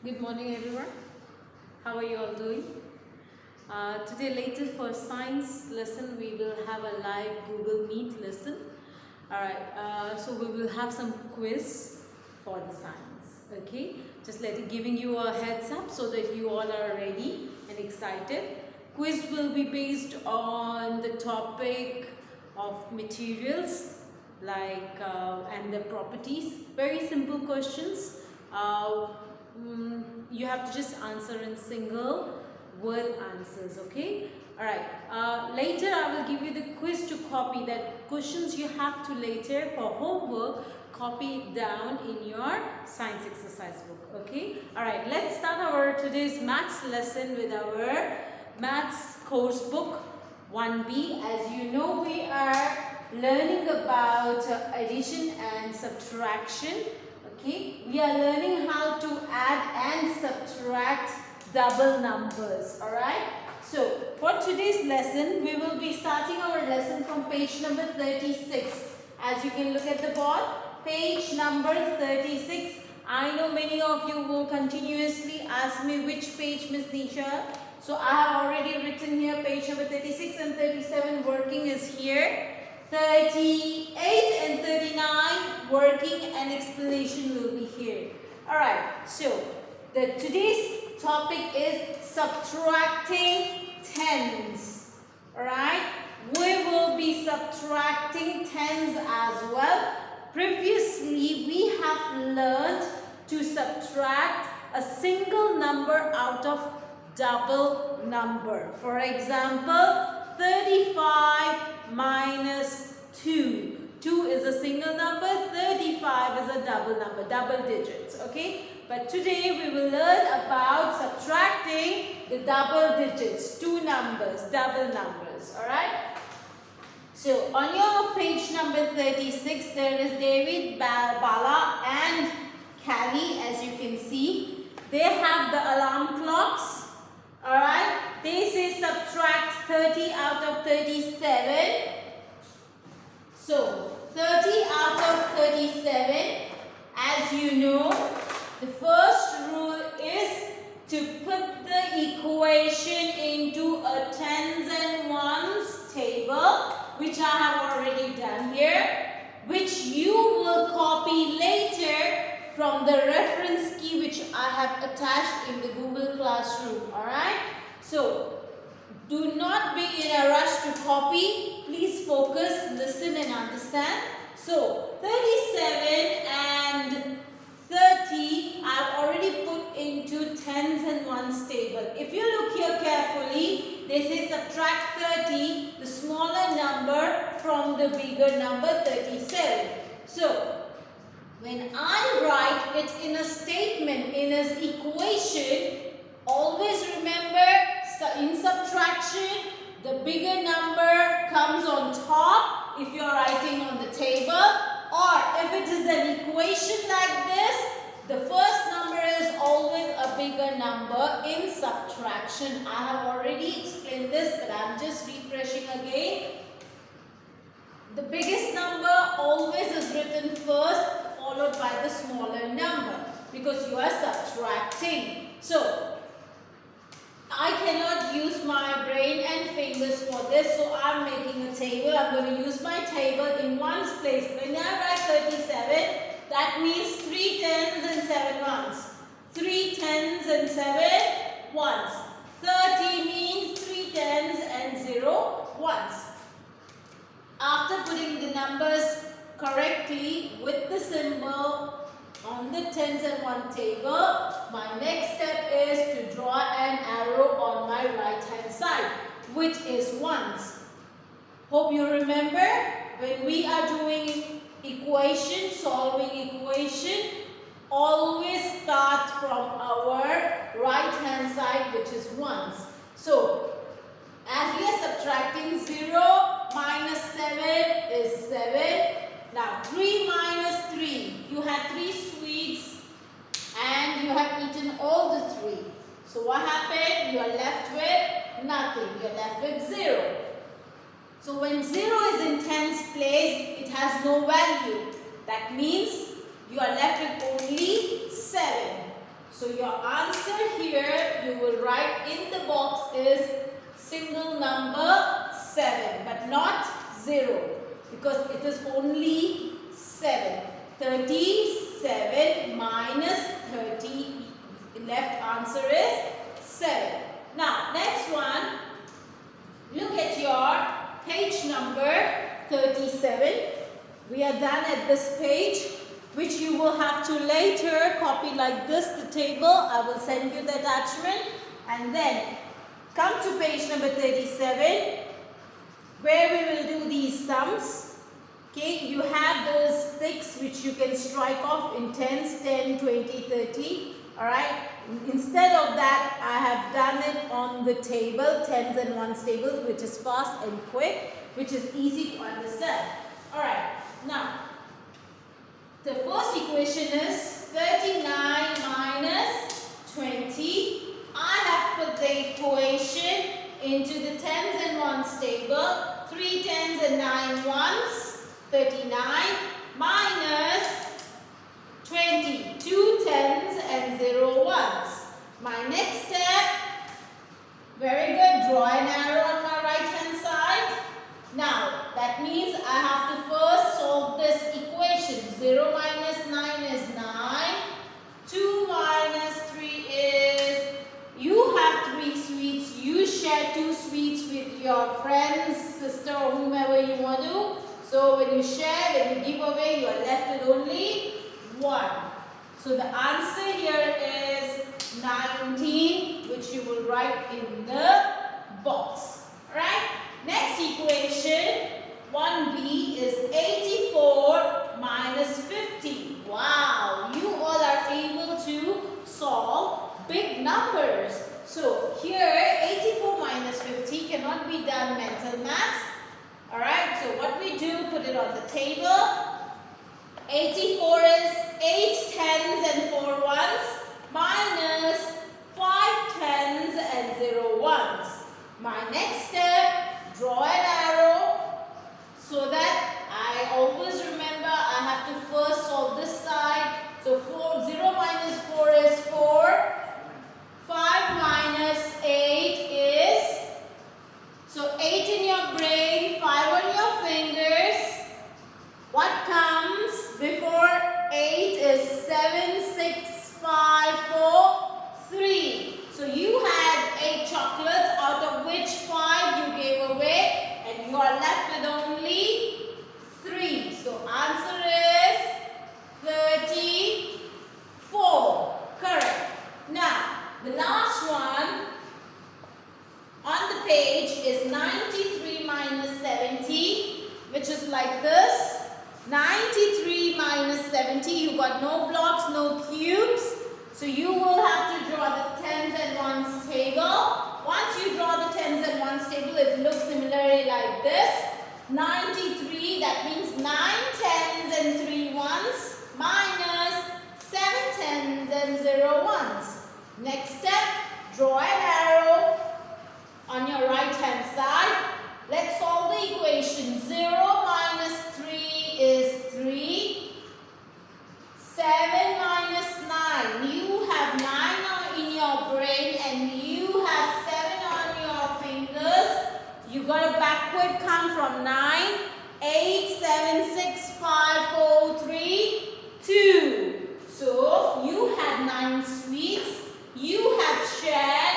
Good morning, everyone. How are you all doing? Today, later for science lesson, we will have a live Google Meet lesson. Alright, so we will have some quiz for the science. Okay, just giving you a heads up so that you all are ready and excited. Quiz will be based on the topic of materials and the properties. Very simple questions. You have to just answer in single word answers. Okay, all right. Later I will give you the quiz to copy. That questions you have to later for homework copy it down in your science exercise book. Okay, all right, let's start our today's maths lesson with our maths course book 1B. As you know, we are learning about addition and subtraction. Okay, we are learning how to add and subtract double numbers. Alright, so for today's lesson, we will be starting our lesson from page number 36. As you can look at the board, page number 36. I know many of you will continuously ask me which page, Miss Nisha. So I have already written here page number 36 and 37 working is here. 38 and 39 working and explanation will be here. Alright, so today's topic is subtracting tens. Alright, we will be subtracting tens as well. Previously, we have learned to subtract a single number out of double number. For example, 35 minus 2. 2 is a single number, 35 is a double number, double digits, okay? But today we will learn about subtracting the double digits, two numbers, double numbers, alright? So on your page number 36, there is David, Bala and Callie, as you can see. They have the alarm clocks, alright? They say subtract 30 out of 37. So 30 out of 37, as you know, the first rule is to put the equation into a tens and ones table, which I have already done here, which you will copy later from the reference key which I have attached in the Google Classroom. Alright? So, do not be in a rush to copy. Please focus, listen and understand. So, 37 and 30 I've already put into tens and ones table. If you look here carefully, they say subtract 30, the smaller number from the bigger number 37. So, when I write it in a statement, in an equation, always remember in subtraction, the bigger number comes on top if you are writing on the table, or if it is an equation like this, the first number is always a bigger number in subtraction. I have already explained this, but I am just refreshing again. The biggest number always is written first, followed by the smaller number, because you are subtracting. So, I cannot use my brain and fingers for this, so I'm making a table. I'm going to use my table in ones place. When I write 37, that means 3 tens and 7 ones. 3 tens and 7 ones. 30 means 3 tens and 0 ones. After putting the numbers correctly with the symbol on the tens and one table, my next step is to draw an arrow on my right hand side, which is ones. Hope you remember when we are doing equation, solving equation, always start from our right hand side, which is ones. So, as we are subtracting 0 minus 7 is 7. Now 3 minus 3, you had 3 sweets and you have eaten all the 3. So what happened? You are left with nothing. You are left with 0. So when 0 is in tens place, it has no value. That means you are left with only 7. So your answer here you will write in the box is single number 7 but not 0 because it is only 7. 37 minus 30. Left answer is 7. Now next one, look at your page number 37. We are done at this page, which you will have to later copy like this the table. I will send you the attachment, and then come to page number 37 where we will do these sums. Okay, you have those sticks which you can strike off in tens, 10, 20, 30. Alright, instead of that I have done it on the table, tens and ones table, which is fast and quick, which is easy to understand. Alright, now the first equation is 39 minus 20. I have put the equation into the tens and ones table. 3 tens and 9 ones. 39 minus 20. 2 tens and 0 ones. My next step, very good, draw an arrow on my right hand side. Now that means I have to first solve this equation. 0 minus 9 is 9. 2 minus 3 is, you have 3 sweets, you share 2 sweets with your friends, sister or whomever you want to. So when you share, when you give away, you are left with only 1. So the answer here is 19, which you will write in the box. Alright? Next equation, 1b is 84 minus 50. Wow, you all are able to solve big numbers. So here 84 minus 50 cannot be done mental maths. Alright, so what we do, put it on the table. 84 is 8 tens and 4 ones minus 5 tens and 0 ones. My next step, draw an arrow so that I always remember I have to first solve this side. So 0 minus 4 is 4. 5 minus 8 is, so 8 in your brain, 5 on your fingers. What comes before 8 is 7, 6, 5, 4, 3. So you had 8 chocolates, out of which 5 you gave away, and you are left with only 3. So answer is 34. Correct. Now the last one on the page is 93 minus 70, which is like this. 93 minus 70, you got no blocks, no cubes. So you will have to draw the tens and ones table. Once you draw the tens and ones table, it looks similarly like this. 93, that means 9 tens and 3 ones minus 7 tens and 0 ones. Next step, draw an arrow on your right hand side. Let's solve the equation. 0 minus 3 is 3. 7 minus 9. You have 9 in your brain and you have 7 on your fingers. You got a backward count from 9. 8, 7, 6, 5, 4, 3, 2. So you had 9 sweets. You have shared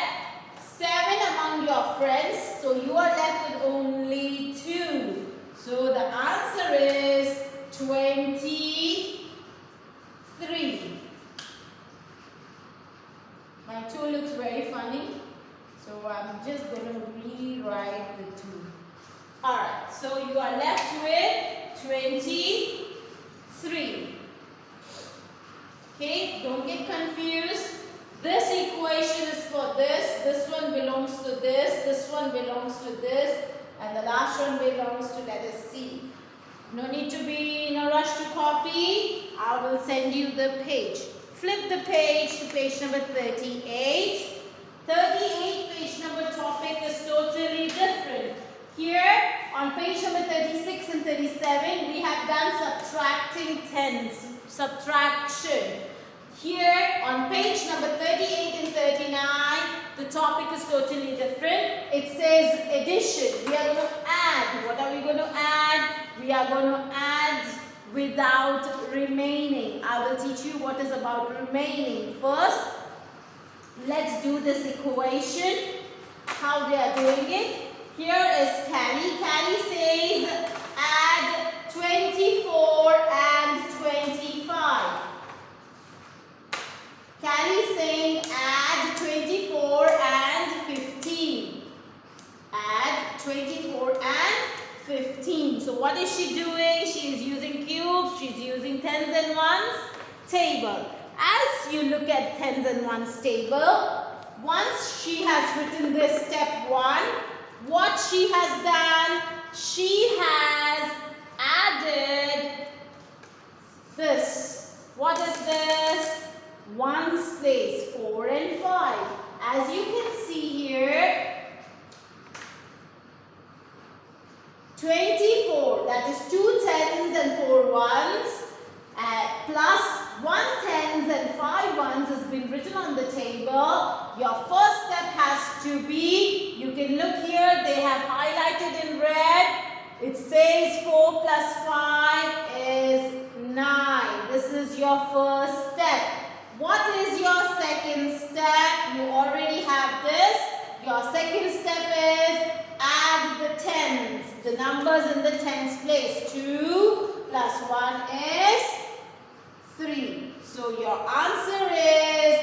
7 among your friends. So you are left with only 2. So the answer is 23. My 2 looks very funny. So I'm just going to rewrite the 2. Alright, so you are left with 23. Okay, don't get confused. This equation is for this one belongs to this one belongs to this, and the last one belongs to, let us see. No need to be in a rush to copy. I will send you the page. Flip the page to page number 38. 38 page number topic is totally different. Here on page number 36 and 37 we have done subtracting tens, subtraction. Here on page number the topic is totally different. It says addition. We are going to add. What are we going to add? We are going to add without remaining. I will teach you what is about remaining. First, let's do this equation. How they are doing it. Here is Callie. Callie says add 24 and 25. Callie saying add 24 and 15. Add 24 and 15. So what is she doing? She is using cubes. She's using tens and ones table. As you look at tens and ones table, once she has written this step 1, what she has done, she has added this. What is this? Ones place, 4 and 5. As you can see here, 24, that is 2 tens and 4 ones, plus 1 tens and 5 ones has been written on the table. Your first step has to be, you can look here, they have highlighted in red. It says 4 plus 5 is 9. This is your first step. What is your second step? You already have this. Your second step is add the tens. The numbers in the tens place. 2 plus 1 is 3. So your answer is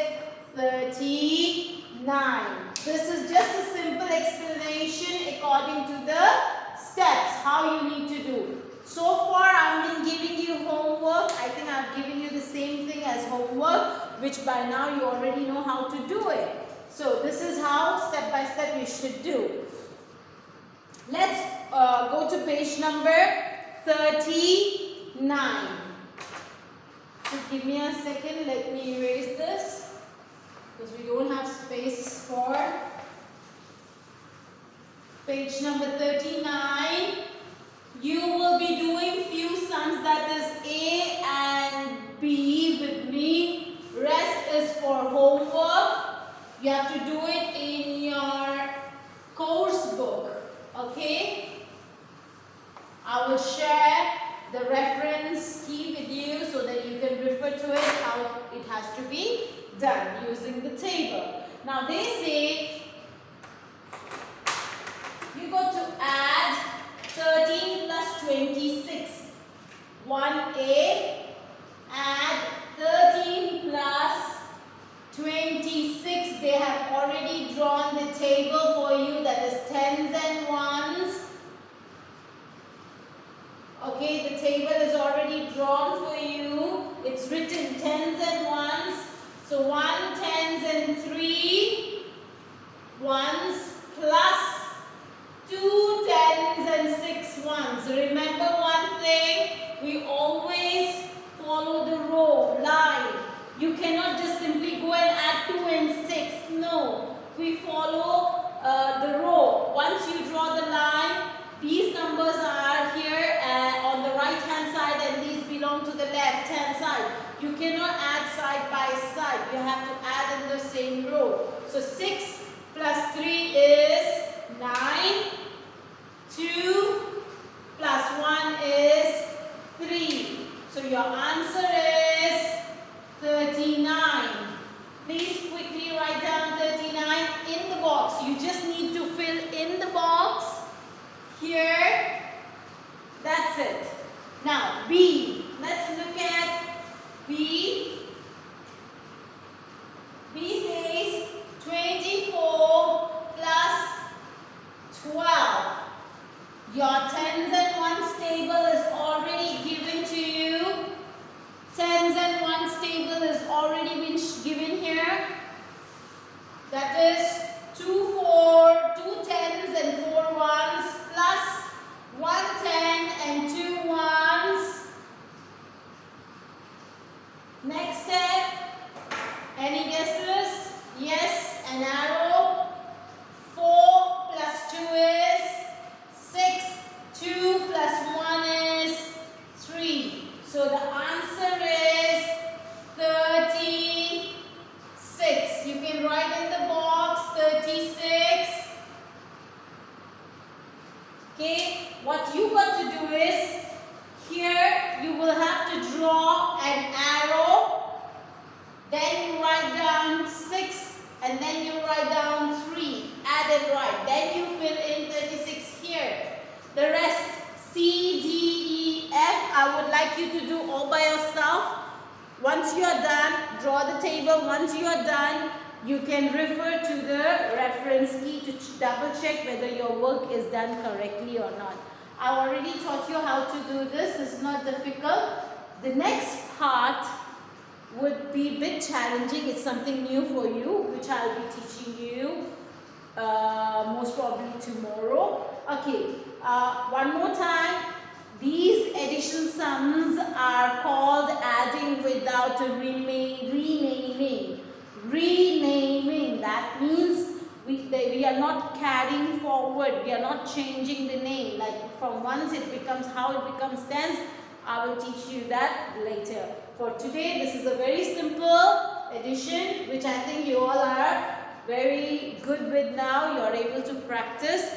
39. This is just a simple explanation according to the steps, how you need to do. So far I've been giving you homework. I think I've given you the same thing as homework, which by now you already know how to do it. So this is how step by step you should do. Let's go to page number 39. Just give me a second, let me erase this because we don't have space for page number 39. You will be doing few sums, that is A and B with me. Rest is for homework. You have to do it in your course book. Okay? I will share the reference key with you so that you can refer to it how it has to be done using the table. Now they say you got to add 13 plus 26. 1A, add 13 plus 26. They have already drawn the table for you, that is tens and ones. Okay, the table is already drawn for you. It's written tens and ones. So 1 tens and 3 ones plus 2 tens and 6 ones. Remember one thing, we always follow the row, line. You cannot just simply go and add 2 and 6. No, we follow the row. Once you draw the line, these numbers are here on the right hand side and these belong to the left hand side. You cannot add side by side. You have to add in the same row. So 6 plus 3 is 9. 2 plus 1 is 3. So your answer is 39. Please quickly write down 39 in the box. You just need to fill in the box here. That's it. Now B. Let's look at B. B says 24 plus 12. Your tens and ones table is already given to you. Tens and ones table is already been given here. That is 2 tens and 4 ones plus 1 10 and 2 ones. Next step. Any guesses? Yes, an arrow. 4 plus 2 is 6. 2 plus 1 is 3. So the answer is 36. You can write in the box 36. what you got to do is, here you will have to draw an arrow, then you write down 6 and then you write down 3, add and write, then you fill in 36 here. The rest, C, D, E, F, I would like you to do all by yourself. Once you are done, draw the table. Once you are done, you can refer to the reference key to double check whether your work is done correctly or not. I already taught you how to do this. This is not difficult. The next part would be a bit challenging. It's something new for you, which I'll be teaching you most probably tomorrow. Okay, one more time. These addition sums are called adding without a renaming. Renaming, that means we are not carrying forward, we are not changing the name, like from ones it becomes, how it becomes tens. I will teach you that later. For today, this is a very simple addition which I think you all are very good with now. You are able to practice.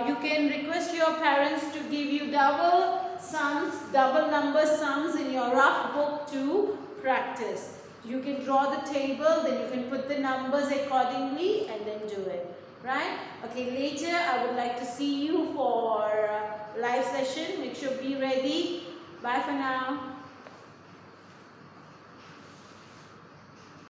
You can request your parents to give you double sums, double number sums in your rough book to practice. You can draw the table, then you can put the numbers accordingly and then do it. Right? Okay, later I would like to see you for live session. Make sure be ready. Bye for now.